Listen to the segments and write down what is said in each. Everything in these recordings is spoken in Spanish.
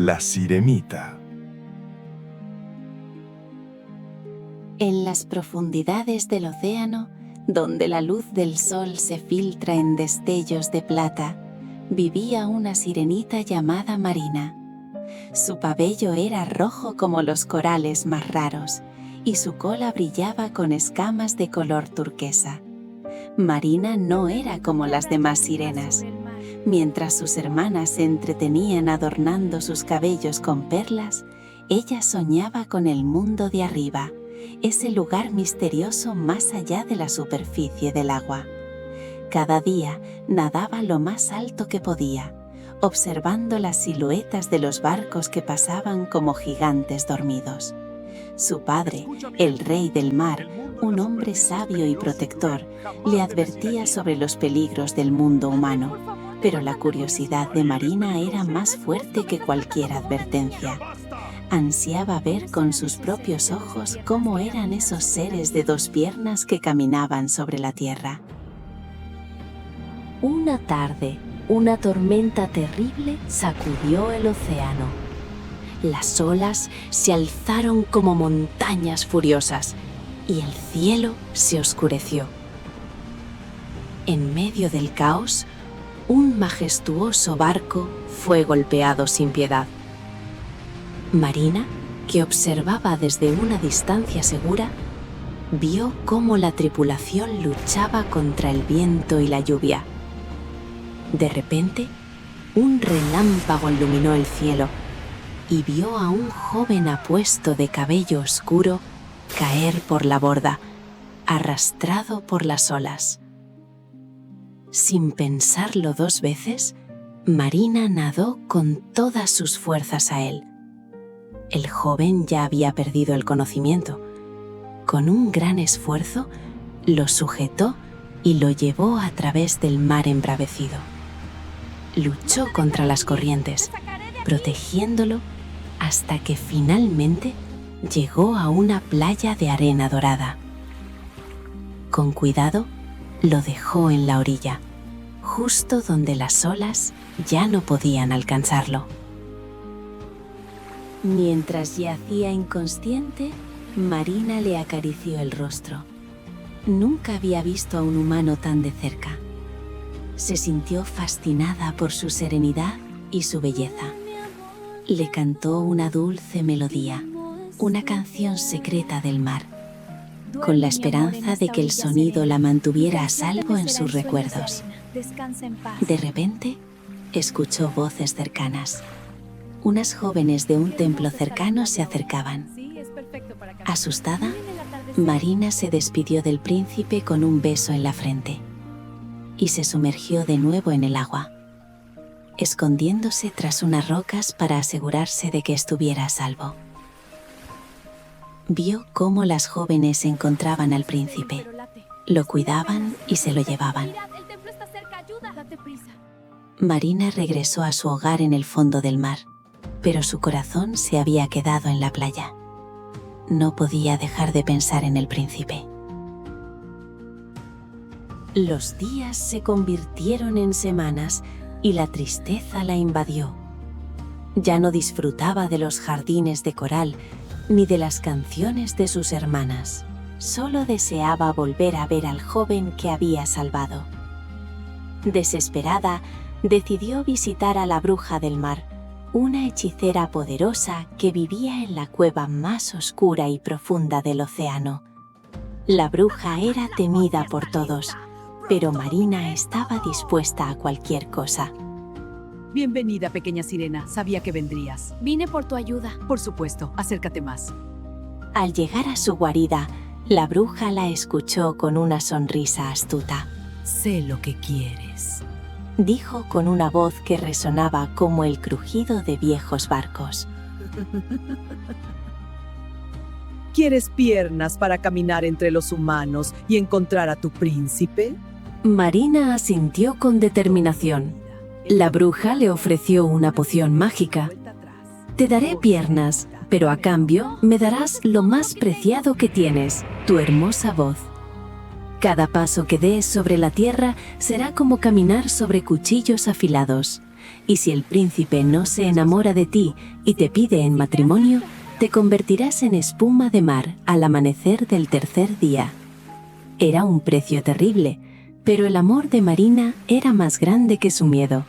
La Sirenita. En las profundidades del océano, donde la luz del sol se filtra en destellos de plata, vivía una sirenita llamada Marina. Su cabello era rojo como los corales más raros, y su cola brillaba con escamas de color turquesa. Marina no era como las demás sirenas. Mientras sus hermanas se entretenían adornando sus cabellos con perlas, ella soñaba con el mundo de arriba, ese lugar misterioso más allá de la superficie del agua. Cada día nadaba lo más alto que podía, observando las siluetas de los barcos que pasaban como gigantes dormidos. Su padre, el rey del mar, un hombre sabio y protector, le advertía sobre los peligros del mundo humano, pero la curiosidad de Marina era más fuerte que cualquier advertencia. Ansiaba ver con sus propios ojos cómo eran esos seres de dos piernas que caminaban sobre la tierra. Una tarde, una tormenta terrible sacudió el océano. Las olas se alzaron como montañas furiosas y el cielo se oscureció. En medio del caos, un majestuoso barco fue golpeado sin piedad. Marina, que observaba desde una distancia segura, vio cómo la tripulación luchaba contra el viento y la lluvia. De repente, un relámpago iluminó el cielo y vio a un joven apuesto de cabello oscuro caer por la borda, arrastrado por las olas. Sin pensarlo dos veces, Marina nadó con todas sus fuerzas a él. El joven ya había perdido el conocimiento. Con un gran esfuerzo, lo sujetó y lo llevó a través del mar embravecido. Luchó contra las corrientes, protegiéndolo hasta que finalmente llegó a una playa de arena dorada. Con cuidado, lo dejó en la orilla, justo donde las olas ya no podían alcanzarlo. Mientras yacía inconsciente, Marina le acarició el rostro. Nunca había visto a un humano tan de cerca. Se sintió fascinada por su serenidad y su belleza. Le cantó una dulce melodía, una canción secreta del mar, con la esperanza de que el sonido la mantuviera a salvo en sus recuerdos. De repente, escuchó voces cercanas. Unas jóvenes de un templo cercano se acercaban. Asustada, Marina se despidió del príncipe con un beso en la frente y se sumergió de nuevo en el agua, escondiéndose tras unas rocas para asegurarse de que estuviera a salvo. Vio cómo las jóvenes encontraban al príncipe, lo cuidaban y se lo llevaban. Marina regresó a su hogar en el fondo del mar, pero su corazón se había quedado en la playa. No podía dejar de pensar en el príncipe. Los días se convirtieron en semanas y la tristeza la invadió. Ya no disfrutaba de los jardines de coral ni de las canciones de sus hermanas. Solo deseaba volver a ver al joven que había salvado. Desesperada, decidió visitar a la bruja del mar, una hechicera poderosa que vivía en la cueva más oscura y profunda del océano. La bruja era temida por todos, pero Marina estaba dispuesta a cualquier cosa. Bienvenida, pequeña sirena. Sabía que vendrías. Vine por tu ayuda. Por supuesto, acércate más. Al llegar a su guarida, la bruja la escuchó con una sonrisa astuta. Sé lo que quieres, dijo con una voz que resonaba como el crujido de viejos barcos. ¿Quieres piernas para caminar entre los humanos y encontrar a tu príncipe? Marina asintió con determinación. La bruja le ofreció una poción mágica. Te daré piernas, pero a cambio me darás lo más preciado que tienes, tu hermosa voz. Cada paso que des sobre la tierra será como caminar sobre cuchillos afilados. y si el príncipe no se enamora de ti y te pide en matrimonio, te convertirás en espuma de mar al amanecer del tercer día. Era un precio terrible, pero el amor de Marina era más grande que su miedo.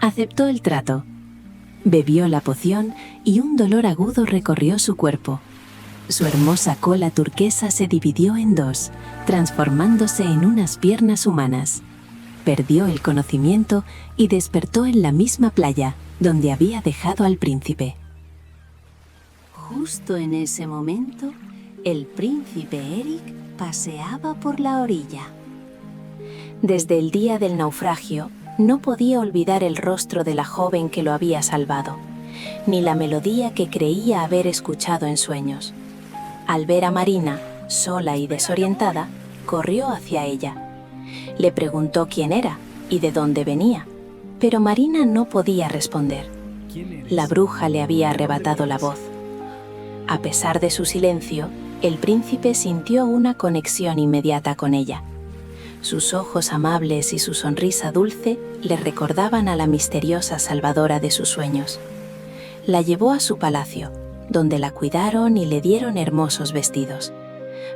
Aceptó el trato. Bebió la poción y un dolor agudo recorrió su cuerpo. Su hermosa cola turquesa se dividió en dos, transformándose en unas piernas humanas. Perdió el conocimiento y despertó en la misma playa donde había dejado al príncipe. Justo en ese momento, el príncipe Eric paseaba por la orilla. Desde el día del naufragio, no podía olvidar el rostro de la joven que lo había salvado, ni la melodía que creía haber escuchado en sueños. Al ver a Marina, sola y desorientada, corrió hacia ella. Le preguntó quién era y de dónde venía, pero Marina no podía responder. La bruja le había arrebatado la voz. A pesar de su silencio, el príncipe sintió una conexión inmediata con ella. Sus ojos amables y su sonrisa dulce le recordaban a la misteriosa salvadora de sus sueños. La llevó a su palacio, donde la cuidaron y le dieron hermosos vestidos.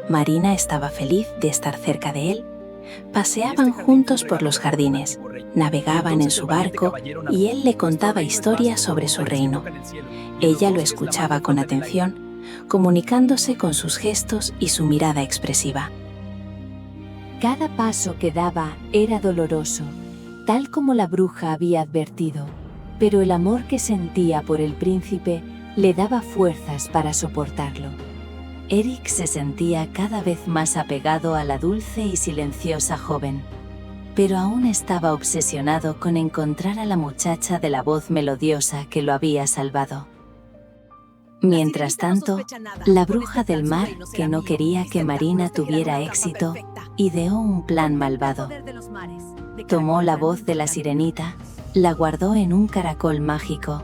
Marina estaba feliz de estar cerca de él. Paseaban juntos por los jardines, navegaban en su barco y él le contaba historias sobre su reino. Ella lo escuchaba con atención, comunicándose con sus gestos y su mirada expresiva. Cada paso que daba era doloroso, tal como la bruja había advertido, pero el amor que sentía por el príncipe le daba fuerzas para soportarlo. Eric se sentía cada vez más apegado a la dulce y silenciosa joven, pero aún estaba obsesionado con encontrar a la muchacha de la voz melodiosa que lo había salvado. Mientras tanto, la bruja del mar, que no quería que Marina tuviera éxito, ideó un plan malvado. Tomó la voz de la sirenita, la guardó en un caracol mágico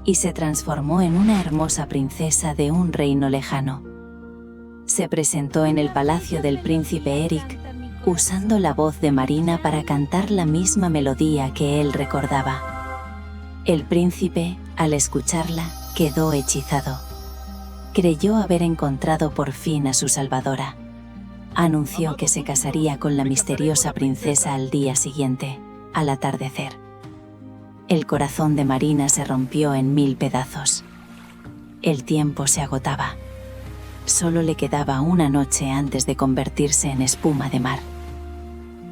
y se transformó en una hermosa princesa de un reino lejano. Se presentó en el palacio del príncipe Eric, usando la voz de Marina para cantar la misma melodía que él recordaba. El príncipe, al escucharla, quedó hechizado. Creyó haber encontrado por fin a su salvadora. Anunció que se casaría con la misteriosa princesa al día siguiente, al atardecer. El corazón de Marina se rompió en 1000 pedazos. El tiempo se agotaba. Solo le quedaba una noche antes de convertirse en espuma de mar.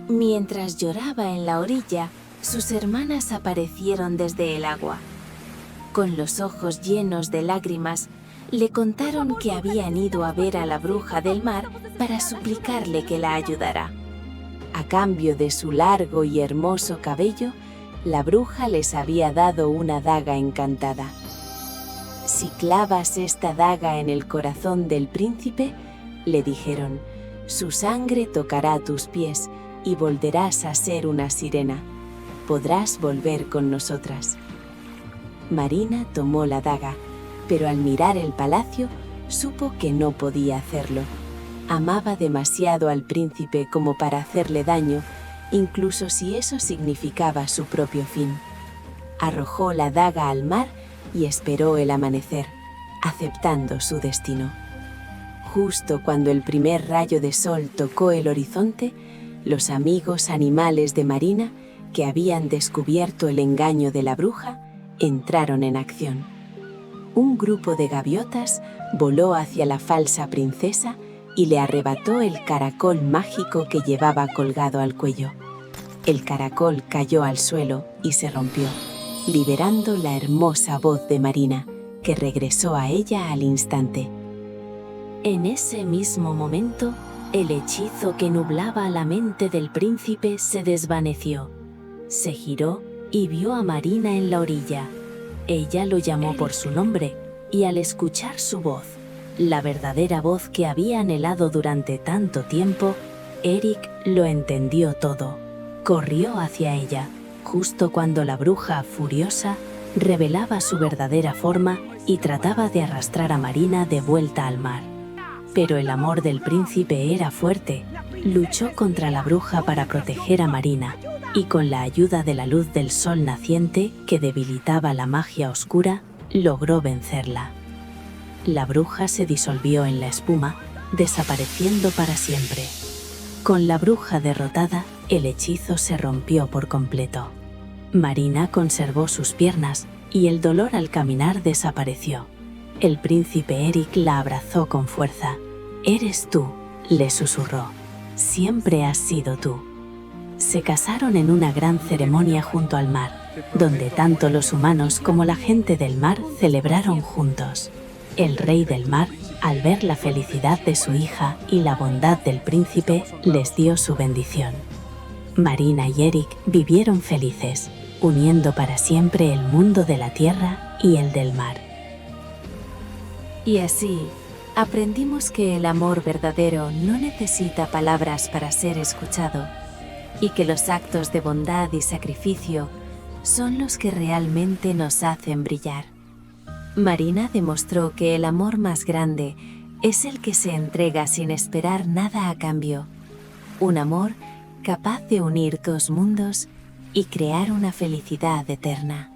Mientras lloraba en la orilla, sus hermanas aparecieron desde el agua. Con los ojos llenos de lágrimas, le contaron que habían ido a ver a la bruja del mar para suplicarle que la ayudara. A cambio de su largo y hermoso cabello, la bruja les había dado una daga encantada. Si clavas esta daga en el corazón del príncipe, le dijeron, su sangre tocará tus pies y volverás a ser una sirena. Podrás volver con nosotras. Marina tomó la daga, pero al mirar el palacio, supo que no podía hacerlo. Amaba demasiado al príncipe como para hacerle daño, incluso si eso significaba su propio fin. Arrojó la daga al mar y esperó el amanecer, aceptando su destino. Justo cuando el primer rayo de sol tocó el horizonte, los amigos animales de Marina, que habían descubierto el engaño de la bruja, entraron en acción. Un grupo de gaviotas voló hacia la falsa princesa y le arrebató el caracol mágico que llevaba colgado al cuello. El caracol cayó al suelo y se rompió, liberando la hermosa voz de Marina, que regresó a ella al instante. En ese mismo momento, el hechizo que nublaba la mente del príncipe se desvaneció. Se giró y vio a Marina en la orilla. Ella lo llamó por su nombre, y al escuchar su voz, la verdadera voz que había anhelado durante tanto tiempo, Eric lo entendió todo. Corrió hacia ella, justo cuando la bruja, furiosa, revelaba su verdadera forma y trataba de arrastrar a Marina de vuelta al mar. Pero el amor del príncipe era fuerte. Luchó contra la bruja para proteger a Marina, y con la ayuda de la luz del sol naciente que debilitaba la magia oscura, logró vencerla. La bruja se disolvió en la espuma, desapareciendo para siempre. Con la bruja derrotada, el hechizo se rompió por completo. Marina conservó sus piernas y el dolor al caminar desapareció. El príncipe Eric la abrazó con fuerza. «Eres tú», le susurró. «Siempre has sido tú». Se casaron en una gran ceremonia junto al mar, donde tanto los humanos como la gente del mar celebraron juntos. El rey del mar, al ver la felicidad de su hija y la bondad del príncipe, les dio su bendición. Marina y Eric vivieron felices, uniendo para siempre el mundo de la tierra y el del mar. Y así, aprendimos que el amor verdadero no necesita palabras para ser escuchado, y que los actos de bondad y sacrificio son los que realmente nos hacen brillar. Marina demostró que el amor más grande es el que se entrega sin esperar nada a cambio, un amor capaz de unir dos mundos y crear una felicidad eterna.